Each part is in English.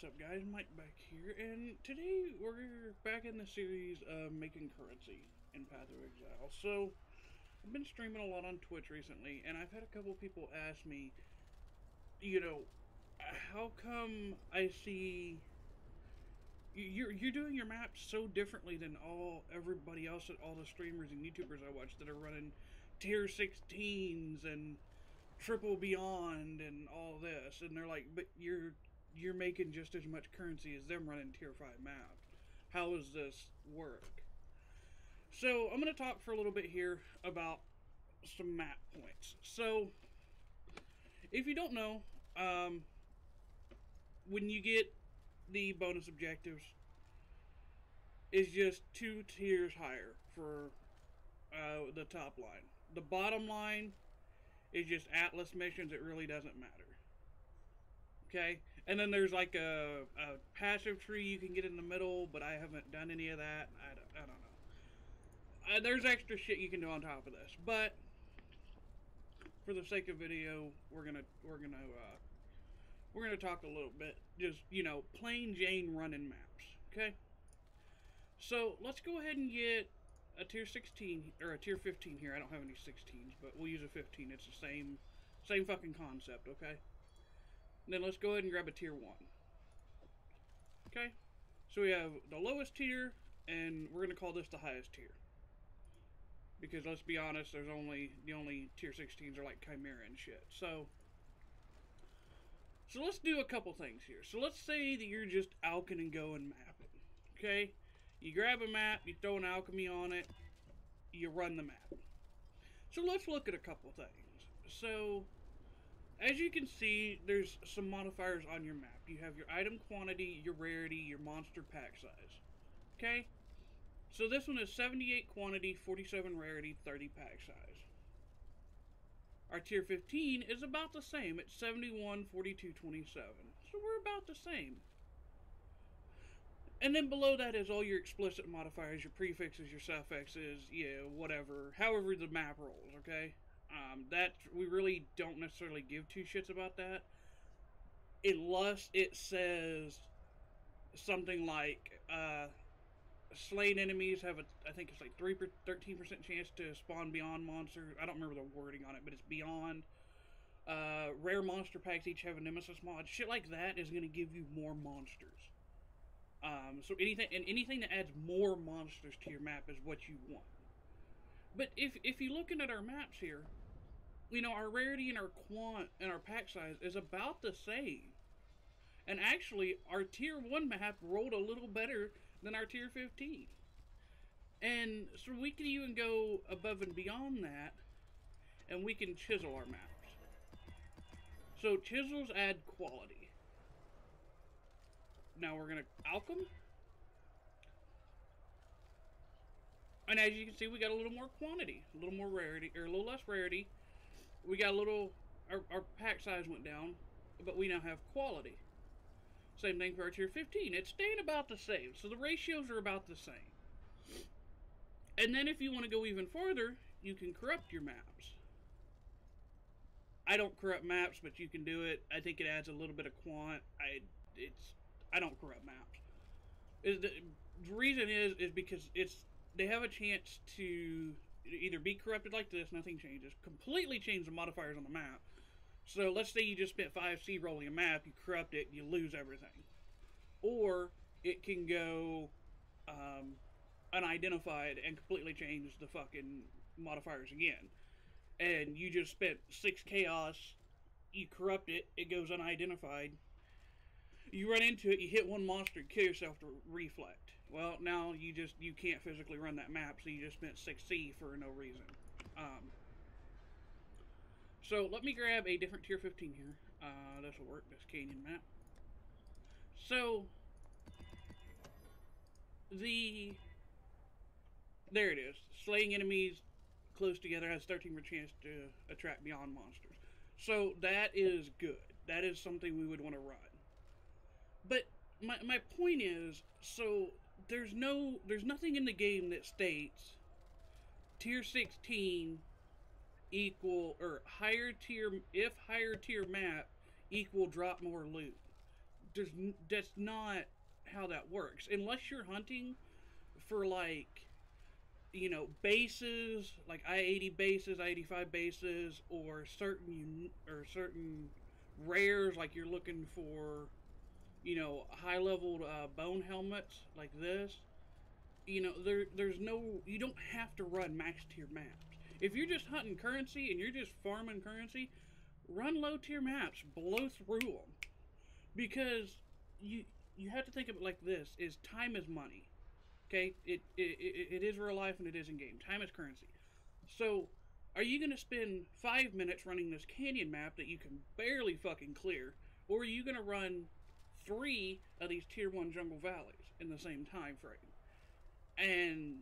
What's up, guys? Mike back here, and today we're back in the series of making currency in Path of Exile. So, I've been streaming a lot on Twitch recently, and I've had a couple people ask me, how come I see you're doing your maps so differently than everybody else, all the streamers and YouTubers I watch that are running tier 16s and triple beyond and all this, and they're like, but you're making just as much currency as them running tier 5 maps. How does this work? So I'm going to talk for a little bit here about some map points. So if you don't know, when you get the bonus objectives, is just 2 tiers higher for the top line. The bottom line is just Atlas missions. It really doesn't matter. Okay, and then there's like a passive tree you can get in the middle, but I haven't done any of that. I don't know. There's extra shit you can do on top of this, but for the sake of video, we're gonna talk a little bit, just plain Jane running maps. Okay, so let's go ahead and get a tier 16 or a tier 15 here. I don't have any 16s, but we'll use a 15. It's the same fucking concept. Okay. And then let's go ahead and grab a tier 1. Okay? So we have the lowest tier, and we're going to call this the highest tier. Because let's be honest, the only tier 16s are like Chimera and shit. So let's do a couple things here. So let's say that you're just alching and going mapping. Okay? You grab a map, you throw an alchemy on it, you run the map. So let's look at a couple things. So as you can see, there's some modifiers on your map. You have your item quantity, your rarity, your monster pack size. Okay? So this one is 78 quantity, 47 rarity, 30 pack size. Our tier 15 is about the same. It's 71, 42, 27. So we're about the same. And then below that is all your explicit modifiers, your prefixes, your suffixes, whatever. However the map rolls, okay? That we really don't necessarily give two shits about that, unless it says something like slain enemies have I think it's like 13% chance to spawn beyond monsters. I don't remember the wording on it, but it's beyond. Rare monster packs each have a nemesis mod. Shit like that is going to give you more monsters. So anything that adds more monsters to your map is what you want. But if you're looking at our maps here, our rarity and our quant and our pack size is about the same. And actually, our tier 1 map rolled a little better than our tier 15. And so we can even go above and beyond that, and we can chisel our maps. So chisels add quality. Now we're going to alchem. And as you can see, we got a little more quantity, a little more rarity, or a little less rarity. We got a little, our pack size went down, but we now have quality. Same thing for our tier 15. It's staying about the same, so the ratios are about the same. And then if you want to go even further, you can corrupt your maps. I don't corrupt maps, but you can do it. I think it adds a little bit of quant. I don't corrupt maps. The reason is because they have a chance to either be corrupted like this, nothing changes, completely change the modifiers on the map. So let's say you just spent 5C rolling a map, you corrupt it, you lose everything. Or it can go unidentified and completely change the fucking modifiers again. And you just spent 6 chaos, you corrupt it, it goes unidentified. You run into it, you hit one monster, kill yourself to reflect. Well, now you can't physically run that map, so you just spent 6C for no reason. So let me grab a different tier 15 here. This will work, this Canyon map. So there it is. Slaying enemies close together has 13% chance to attract beyond monsters. So that is good. That is something we would want to run. But my point is, so there's nothing in the game that states tier 16 equal, or higher tier, if higher tier map equal drop more loot. that's not how that works. Unless you're hunting for like, you know, bases like I-80 bases, I-85 bases, or certain rares, like you're looking for, you know, high level bone helmets like this. You know, there's no, you don't have to run max tier maps. If you're just hunting currency and you're just farming currency, run low tier maps, blow through them, because you you have to think of it like this: is time is money. Okay, it is real life and it is in game. Time is currency. So, are you going to spend 5 minutes running this canyon map that you can barely fucking clear, or are you going to run 3 of these tier 1 jungle valleys in the same time frame? And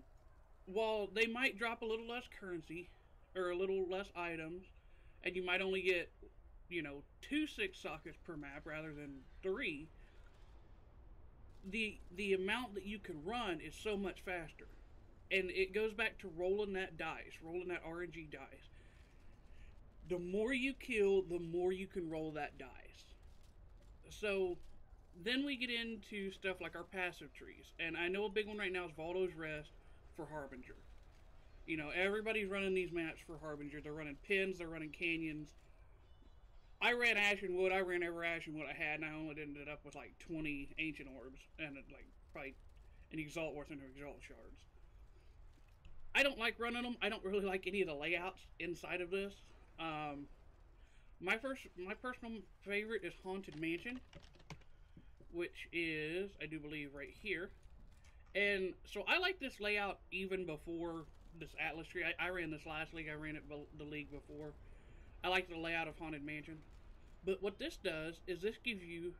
while they might drop a little less currency or a little less items, and you might only get, you know, 2 6 sockets per map rather than 3, the amount that you can run is so much faster. And it goes back to rolling that dice, rolling that RNG dice. The more you kill, the more you can roll that dice. So then we get into stuff like our passive trees. And I know a big one right now is Valdo's Rest for Harbinger. You know, everybody's running these maps for Harbinger. They're running pins, they're running canyons. I ran Ashen Wood, I ran every Ashen Wood I had, and I only ended up with like 20 Ancient Orbs and like probably an Exalt worth and Exalt Shards. I don't like running them. I don't really like any of the layouts inside of this. My personal favorite is Haunted Mansion, which is, I do believe, right here. And so I like this layout even before this Atlas tree. I ran this last league. I ran it the league before. I like the layout of Haunted Mansion. But what this does is this gives you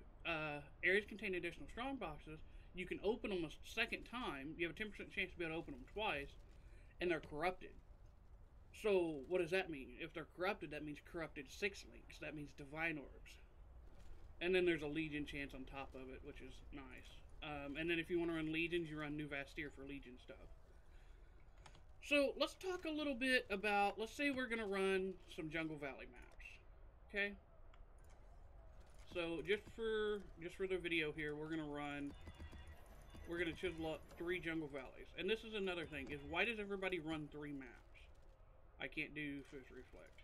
areas containing additional strong boxes. You can open them a second time. You have a 10% chance to be able to open them twice. And they're corrupted. So what does that mean? If they're corrupted, that means corrupted 6 links. That means divine orbs. And then there's a legion chance on top of it, which is nice. And then if you want to run legions, you run New Vastir for legion stuff. So let's talk a little bit about, let's say we're going to run some Jungle Valley maps. Okay? So just for the video here, we're going to chisel up 3 Jungle Valleys. And this is another thing, is why does everybody run 3 maps? I can't do Fifth Reflect.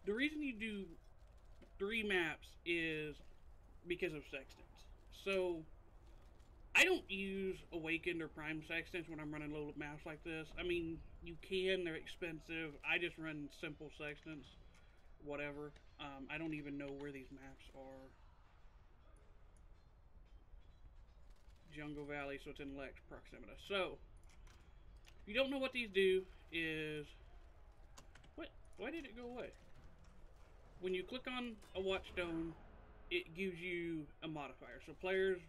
The reason you do 3 maps is because of sextants. So, I don't use Awakened or Prime Sextants when I'm running little maps like this. I mean, you can, they're expensive. I just run simple sextants. Whatever. I don't even know where these maps are. Jungle Valley, so it's in Lex Proximity. So, if you don't know what these do, is... What? Why did it go away? When you click on a Watchstone, it gives you a modifier. So players,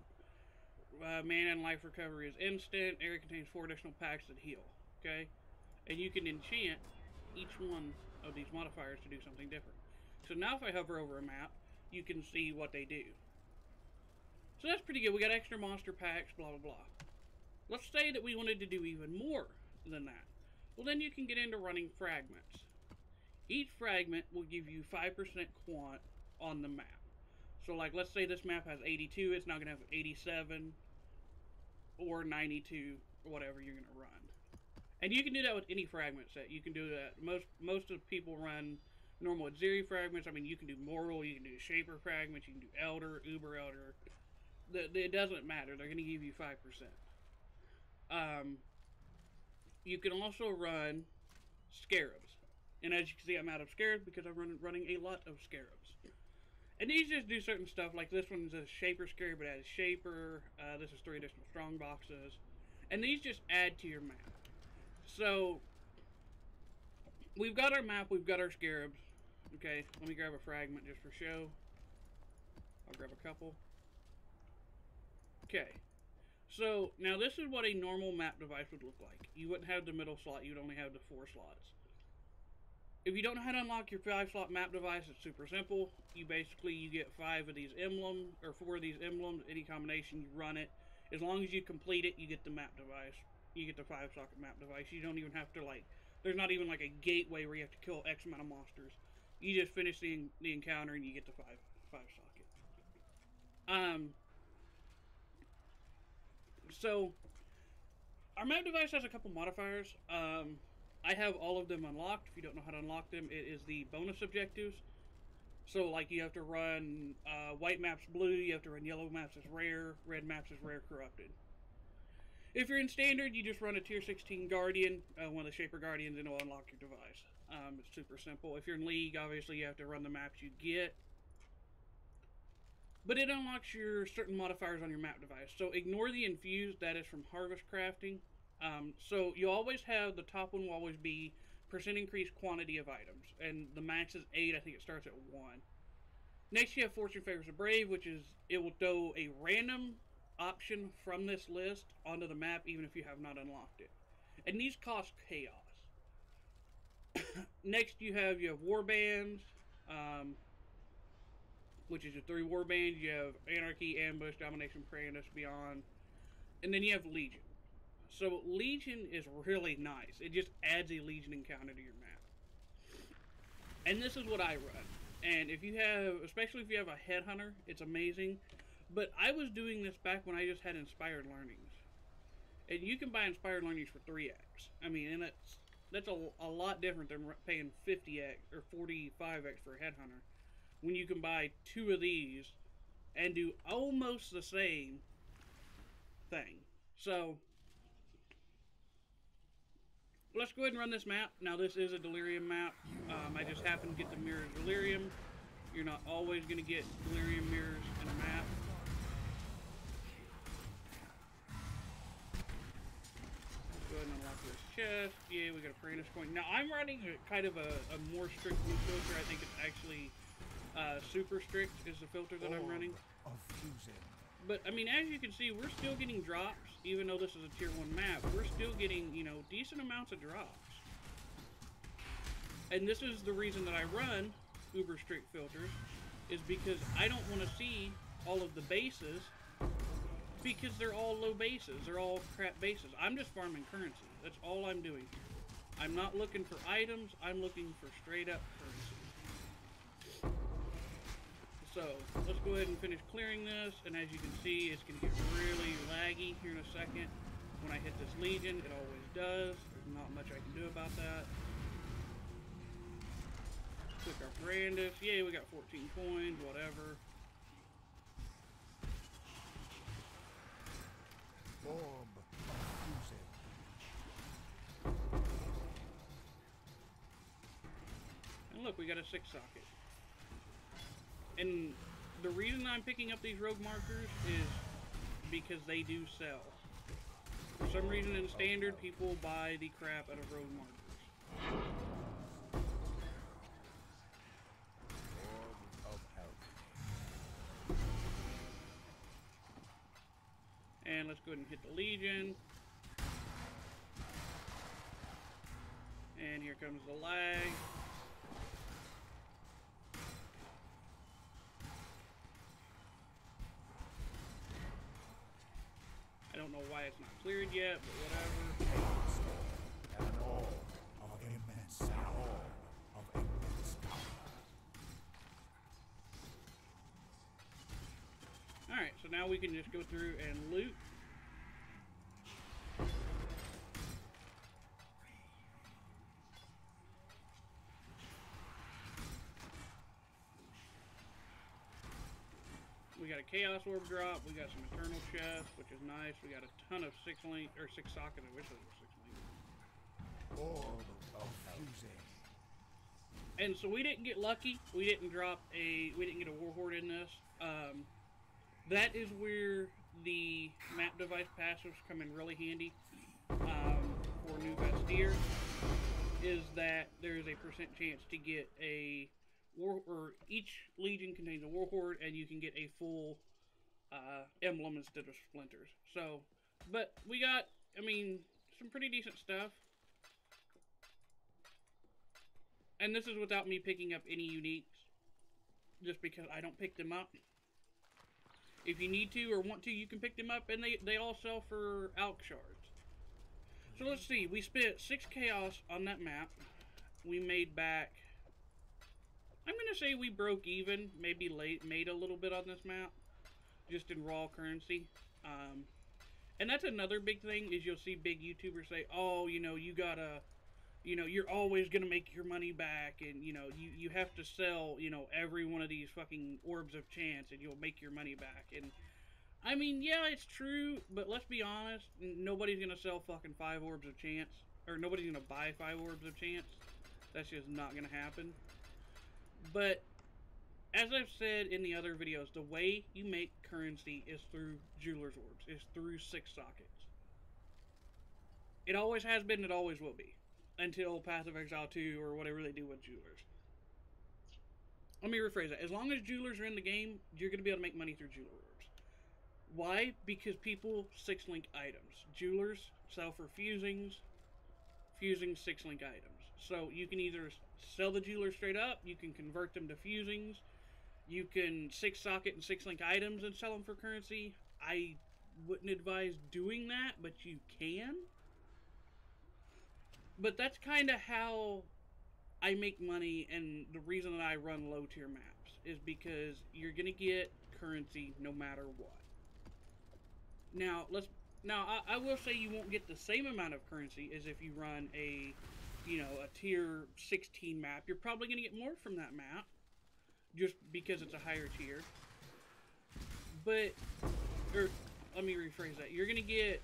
mana and life recovery is instant. Area contains 4 additional packs that heal. Okay? And you can enchant each one of these modifiers to do something different. So now if I hover over a map, you can see what they do. So that's pretty good. We got extra monster packs, blah, blah, blah. Let's say that we wanted to do even more than that. Well, then you can get into running fragments. Each fragment will give you 5% quant on the map. So, like, let's say this map has 82. It's not going to have 87 or 92 or whatever you're going to run. And you can do that with any fragment set. You can do that. Most of the people run normal Azeri fragments. I mean, you can do Mortal, you can do Shaper fragments, you can do Elder, Uber Elder. It doesn't matter. They're going to give you 5%. You can also run Scarabs. And as you can see, I'm out of Scarabs because I'm running a lot of Scarabs. And these just do certain stuff. Like this one's a Shaper Scarab, it has Shaper. This is 3 additional strong boxes. And these just add to your map. So, we've got our map, we've got our Scarabs. Okay, let me grab a fragment just for show. I'll grab a couple. Okay, so now this is what a normal map device would look like. You wouldn't have the middle slot, you'd only have the 4 slots. If you don't know how to unlock your 5-slot map device, it's super simple. You get 5 of these emblems, or 4 of these emblems, any combination, you run it. As long as you complete it, you get the map device. You get the 5-socket map device. You don't even have to, like, there's not even like a gateway where you have to kill X amount of monsters. You just finish the encounter and you get the 5-socket. Um, so our map device has a couple modifiers. I have all of them unlocked. If you don't know how to unlock them, it is the bonus objectives. So, like, you have to run white maps blue, you have to run yellow maps as rare, red maps as rare corrupted. If you're in standard, you just run a tier 16 guardian, one of the shaper guardians, and it'll unlock your device. It's super simple. If you're in league, obviously you have to run the maps you get. But it unlocks your certain modifiers on your map device. So ignore the infused, that is from harvest crafting. So you always have, the top one will always be percent increased quantity of items. And the max is 8, I think it starts at 1. Next you have Fortune Favors the Brave, which is, it will throw a random option from this list onto the map even if you have not unlocked it. And these cost chaos. Next you have Warbands, which is your 3 warbands. You have Anarchy, Ambush, Domination, Prejudice, Beyond. And then you have Legion. So Legion is really nice. It just adds a Legion encounter to your map. And this is what I run. And if you have, especially if you have a Headhunter, it's amazing. But I was doing this back when I just had Inspired Learnings. And you can buy Inspired Learnings for 3x. I mean, and that's a lot different than paying 50x or 45x for a Headhunter. When you can buy 2 of these and do almost the same thing. So, let's go ahead and run this map. Now, this is a Delirium map. I just happened to get the mirror Delirium. You're not always going to get Delirium mirrors in a map. Let's go ahead and unlock this chest. Yeah, we got a Piranha's coin. Now, I'm running kind of a more strict blue filter. I think it's actually super strict is the filter that I'm running. But, I mean, as you can see, we're still getting drops. Even though this is a tier 1 map, we're still getting, you know, decent amounts of drops. And this is the reason that I run uber strict filters, is because I don't want to see all of the bases, because they're all low bases. They're all crap bases. I'm just farming currency. That's all I'm doing. I'm not looking for items. I'm looking for straight up currency. So, let's go ahead and finish clearing this, and as you can see, it's going to get really laggy here in a second. When I hit this Legion, it always does. There's not much I can do about that. Click our Brandis. Yay, we got 14 coins, whatever. And look, we got a 6-socket. And the reason I'm picking up these rogue markers is because they do sell. For some reason in standard, people buy the crap out of rogue markers. And let's go ahead and hit the Legion. And here comes the lag. I don't know why it's not cleared yet, but whatever. Alright, so now we can just go through and loot. We got a Chaos Orb drop, we got some Eternal Chests, which is nice. We got a ton of 6-link, or 6-socket, I wish those were 6-link. Orb of fusing. And so we didn't get lucky. We didn't get a Warhorde in this. That is where the map device passives come in really handy for new Vestir, is that there's a percent chance to get a each Legion contains a Warhorde, and you can get a full emblem instead of splinters. So, but we got, I mean, some pretty decent stuff. And this is without me picking up any uniques, just because I don't pick them up. If you need to or want to, you can pick them up, and they all sell for Alch shards. So let's see, we spent 6 chaos on that map. We made back, I'm going to say we broke even, maybe made a little bit on this map. just in raw currency. And that's another big thing is you'll see big YouTubers say, oh, you know, you gotta, you know, you're always gonna make your money back, and you know, you have to sell, you know, every one of these fucking orbs of chance, and you'll make your money back. And I mean, yeah, it's true, but let's be honest, nobody's gonna sell fucking 5 orbs of chance, or nobody's gonna buy 5 orbs of chance. That's just not gonna happen. But as I've said in the other videos, the way you make currency is through jeweler's orbs, is through 6 sockets. It always has been, it always will be. Until Path of Exile 2 or whatever they do with jewelers. Let me rephrase that. As long as jewelers are in the game, you're going to be able to make money through jeweler orbs. Why? Because people 6-link items. Jewelers sell for fusings, fusing 6-link items. So you can either sell the jeweler straight up, you can convert them to fusings, you can 6-socket and 6-link items and sell them for currency. I wouldn't advise doing that, but you can. But that's kind of how I make money, and the reason that I run low tier maps is because you're gonna get currency no matter what. Now I will say you won't get the same amount of currency as if you run a, you know, a tier 16 map. You're probably gonna get more from that map just because it's a higher tier. But, or let me rephrase that. You're gonna get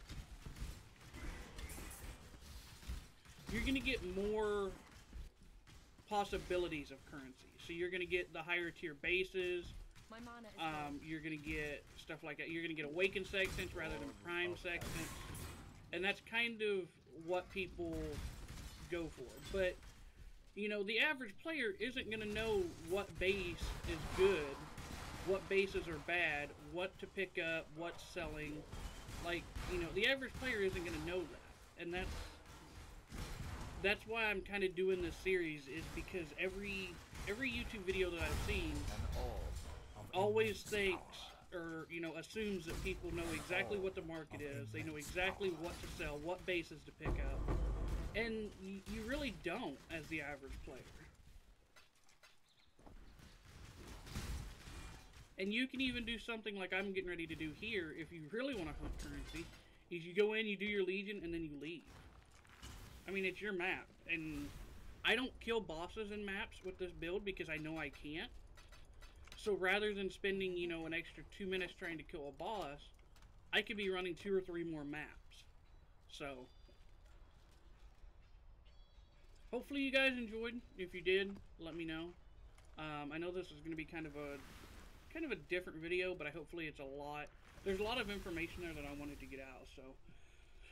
more possibilities of currency. So you're gonna get the higher tier bases. My mana is you're gonna get stuff like that. You're gonna get awakened sextants rather than prime sextants, and that's kind of what people go for. But you know, the average player isn't gonna know what base is good, what bases are bad, what to pick up, what's selling. Like, you know, the average player isn't gonna know that, and that's why I'm kind of doing this series, is because every YouTube video that I've seen always thinks, or, you know, assumes that people know exactly what the market is, they know exactly what to sell, what bases to pick up, and you really don't as the average player. And you can even do something like I'm getting ready to do here if you really want to hunt currency, is you go in, you do your Legion, and then you leave. I mean, it's your map, and I don't kill bosses in maps with this build because I know I can't. So rather than spending, you know, an extra 2 minutes trying to kill a boss, I could be running 2 or 3 more maps. So hopefully you guys enjoyed. If you did, let me know. I know this is going to be kind of a different video, but hopefully it's there's a lot of information there that I wanted to get out, so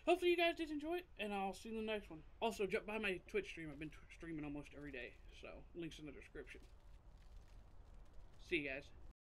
hopefully you guys did enjoy it, and I'll see you in the next one. Also, jump by my Twitch stream. I've been streaming almost every day, so links in the description. See you guys.